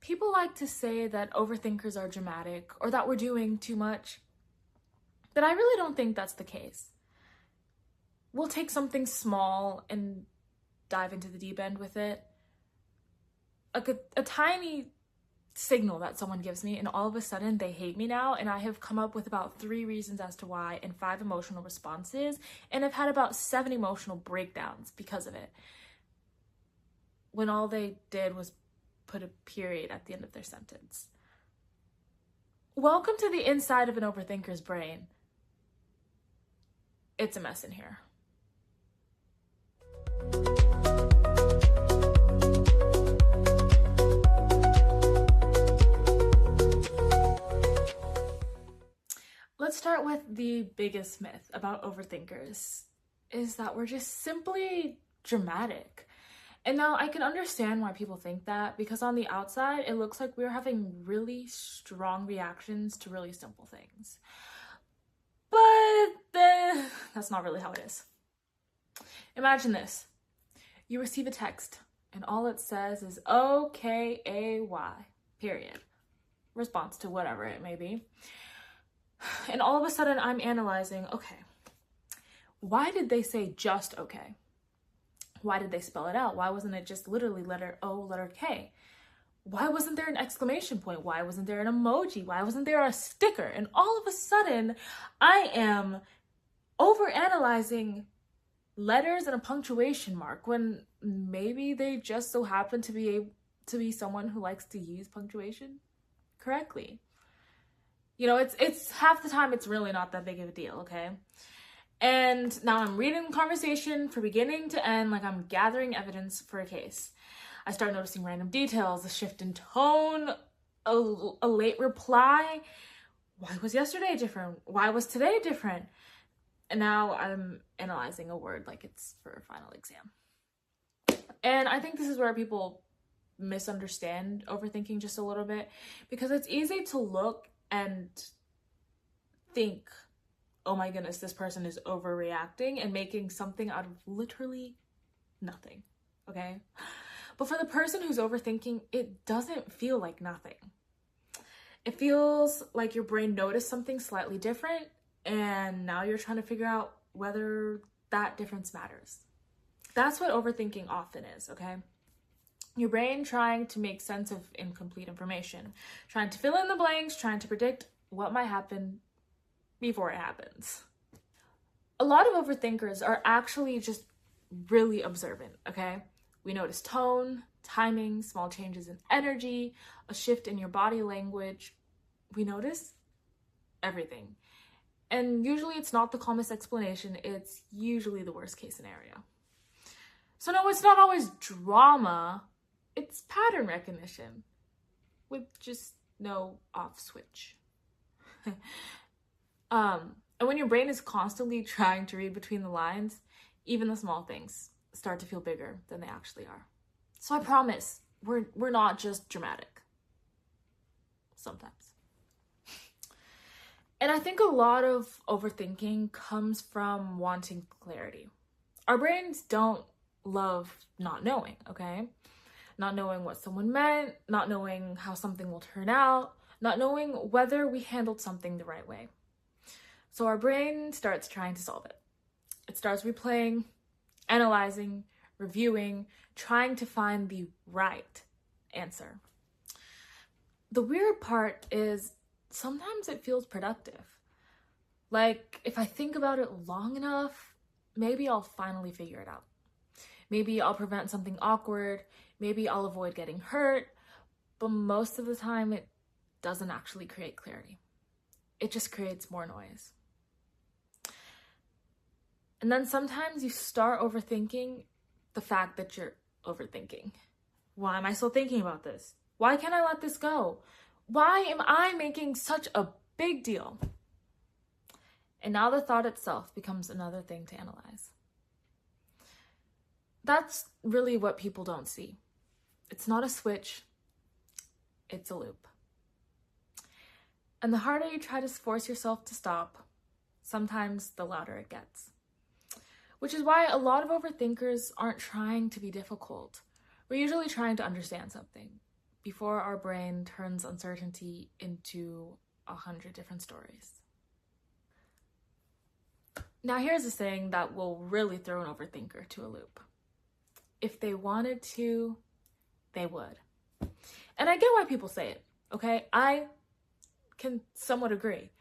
People like to say that overthinkers are dramatic or that we're doing too much, but I really don't think that's the case. We'll take something small and dive into the deep end with it. Like a tiny signal that someone gives me, and all of a sudden they hate me now, and I have come up with about 3 reasons as to why and 5 emotional responses, and I've had about 7 emotional breakdowns because of it, when all they did was put a period at the end of their sentence. Welcome to the inside of an overthinker's brain. It's a mess in here. Let's start with the biggest myth about overthinkers, is that we're just simply dramatic. And now I can understand why people think that, because on the outside, it looks like we're having really strong reactions to really simple things. But that's not really how it is. Imagine this. You receive a text, and all it says is OKAY, period. Response to whatever it may be. And all of a sudden, I'm analyzing, okay, why did they say just okay? Why did they spell it out? Why wasn't it just literally letter O, letter K? Why wasn't there an exclamation point? Why wasn't there an emoji? Why wasn't there a sticker? And all of a sudden, I am overanalyzing letters and a punctuation mark when maybe they just so happen to be someone who likes to use punctuation correctly. You know, it's half the time it's really not that big of a deal, okay? And now I'm reading the conversation from beginning to end, like I'm gathering evidence for a case. I start noticing random details, a shift in tone, a late reply. Why was yesterday different? Why was today different? And now I'm analyzing a word like it's for a final exam. And I think this is where people misunderstand overthinking just a little bit, because it's easy to look and think, oh my goodness, this person is overreacting and making something out of literally nothing, okay? But for the person who's overthinking, it doesn't feel like nothing. It feels like your brain noticed something slightly different, and now you're trying to figure out whether that difference matters. That's what overthinking often is, okay? Your brain trying to make sense of incomplete information, trying to fill in the blanks, trying to predict what might happen before it happens. A lot of overthinkers are actually just really observant, okay? We notice tone, timing, small changes in energy, a shift in your body language. We notice everything. And usually it's not the calmest explanation, it's usually the worst case scenario. So no, it's not always drama, it's pattern recognition with just no off switch. And when your brain is constantly trying to read between the lines, even the small things start to feel bigger than they actually are. So I promise, we're not just dramatic. Sometimes. And I think a lot of overthinking comes from wanting clarity. Our brains don't love not knowing, okay? Not knowing what someone meant, not knowing how something will turn out, not knowing whether we handled something the right way. So our brain starts trying to solve it. It starts replaying, analyzing, reviewing, trying to find the right answer. The weird part is sometimes it feels productive. Like, if I think about it long enough, maybe I'll finally figure it out. Maybe I'll prevent something awkward. Maybe I'll avoid getting hurt. But most of the time, it doesn't actually create clarity. It just creates more noise. And then sometimes you start overthinking the fact that you're overthinking. Why am I still thinking about this? Why can't I let this go? Why am I making such a big deal? And now the thought itself becomes another thing to analyze. That's really what people don't see. It's not a switch, it's a loop. And the harder you try to force yourself to stop, sometimes the louder it gets. Which is why a lot of overthinkers aren't trying to be difficult. We're usually trying to understand something. before our brain turns uncertainty into 100 different stories. Now here's a saying that will really throw an overthinker to a loop. If they wanted to, they would. And I get why people say it, okay? I can somewhat agree.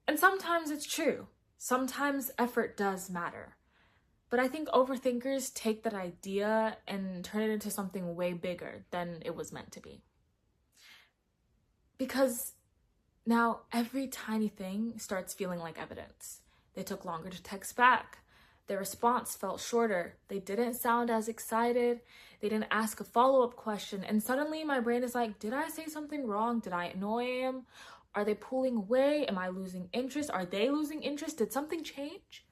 And sometimes it's true. Sometimes effort does matter. But I think overthinkers take that idea and turn it into something way bigger than it was meant to be. Because now every tiny thing starts feeling like evidence. They took longer to text back. Their response felt shorter. They didn't sound as excited. They didn't ask a follow-up question. And suddenly my brain is like, did I say something wrong? Did I annoy him? Are they pulling away? Am I losing interest? Are they losing interest? Did something change?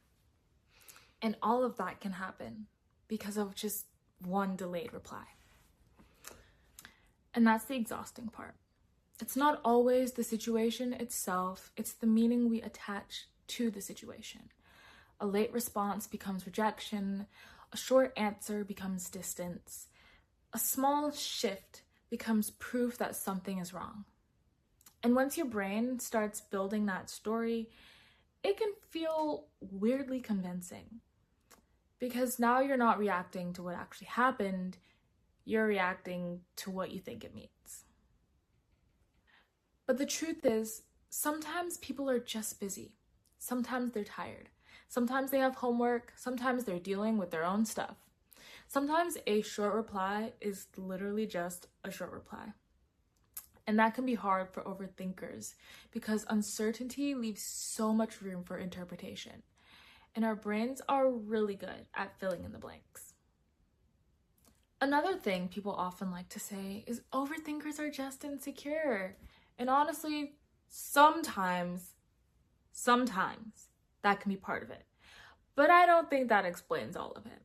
And all of that can happen because of just one delayed reply. And that's the exhausting part. It's not always the situation itself. It's the meaning we attach to the situation. A late response becomes rejection. A short answer becomes distance. A small shift becomes proof that something is wrong. And once your brain starts building that story, it can feel weirdly convincing. Because now you're not reacting to what actually happened, you're reacting to what you think it means. But the truth is, sometimes people are just busy. Sometimes they're tired. Sometimes they have homework. Sometimes they're dealing with their own stuff. Sometimes a short reply is literally just a short reply. And that can be hard for overthinkers because uncertainty leaves so much room for interpretation. And our brains are really good at filling in the blanks. Another thing people often like to say is overthinkers are just insecure. And honestly, sometimes that can be part of it. But I don't think that explains all of it.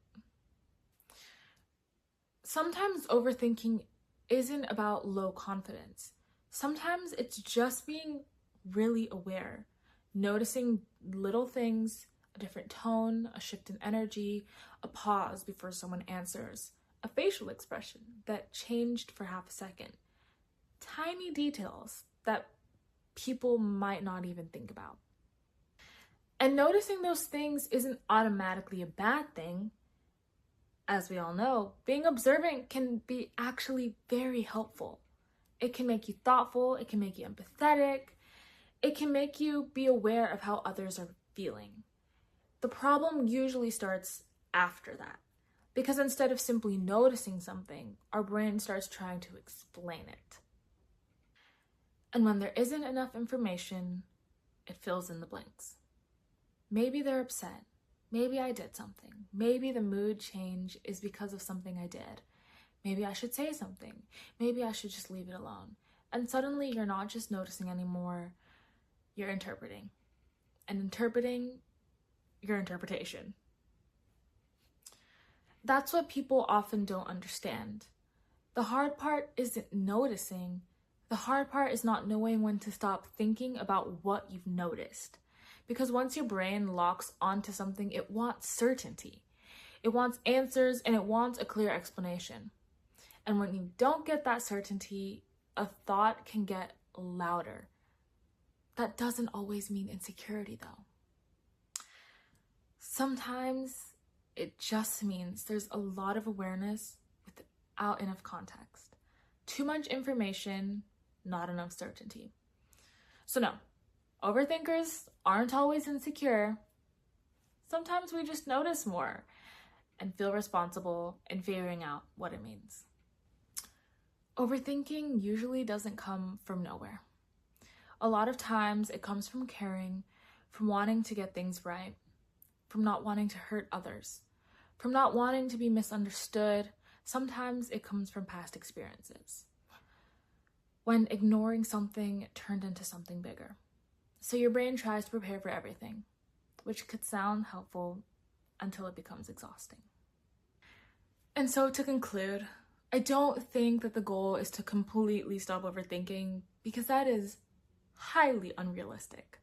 Sometimes overthinking isn't about low confidence. Sometimes it's just being really aware, noticing little things, a different tone, a shift in energy, a pause before someone answers, a facial expression that changed for half a second. Tiny details that people might not even think about. And noticing those things isn't automatically a bad thing. As we all know, being observant can be actually very helpful. It can make you thoughtful, it can make you empathetic, it can make you be aware of how others are feeling. The problem usually starts after that, because instead of simply noticing something, our brain starts trying to explain it. And when there isn't enough information, it fills in the blanks. Maybe they're upset. Maybe I did something. Maybe the mood change is because of something I did. Maybe I should say something. Maybe I should just leave it alone. And suddenly you're not just noticing anymore, you're interpreting. And interpreting your interpretation. That's what people often don't understand. The hard part isn't noticing. The hard part is not knowing when to stop thinking about what you've noticed. Because once your brain locks onto something, it wants certainty. It wants answers and it wants a clear explanation. And when you don't get that certainty, a thought can get louder. That doesn't always mean insecurity, though. Sometimes it just means there's a lot of awareness without enough context. Too much information, not enough certainty. So no, overthinkers aren't always insecure. Sometimes we just notice more and feel responsible in figuring out what it means. Overthinking usually doesn't come from nowhere. A lot of times it comes from caring, from wanting to get things right, from not wanting to hurt others, from not wanting to be misunderstood. Sometimes it comes from past experiences, when ignoring something turned into something bigger. So your brain tries to prepare for everything, which could sound helpful until it becomes exhausting. And so to conclude, I don't think that the goal is to completely stop overthinking, because that is highly unrealistic.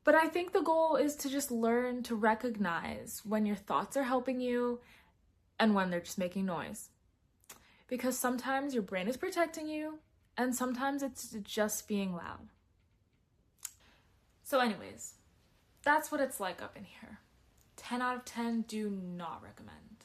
But I think the goal is to just learn to recognize when your thoughts are helping you and when they're just making noise. because sometimes your brain is protecting you and sometimes it's just being loud. So anyways, that's what it's like up in here. 10 out of 10, do not recommend.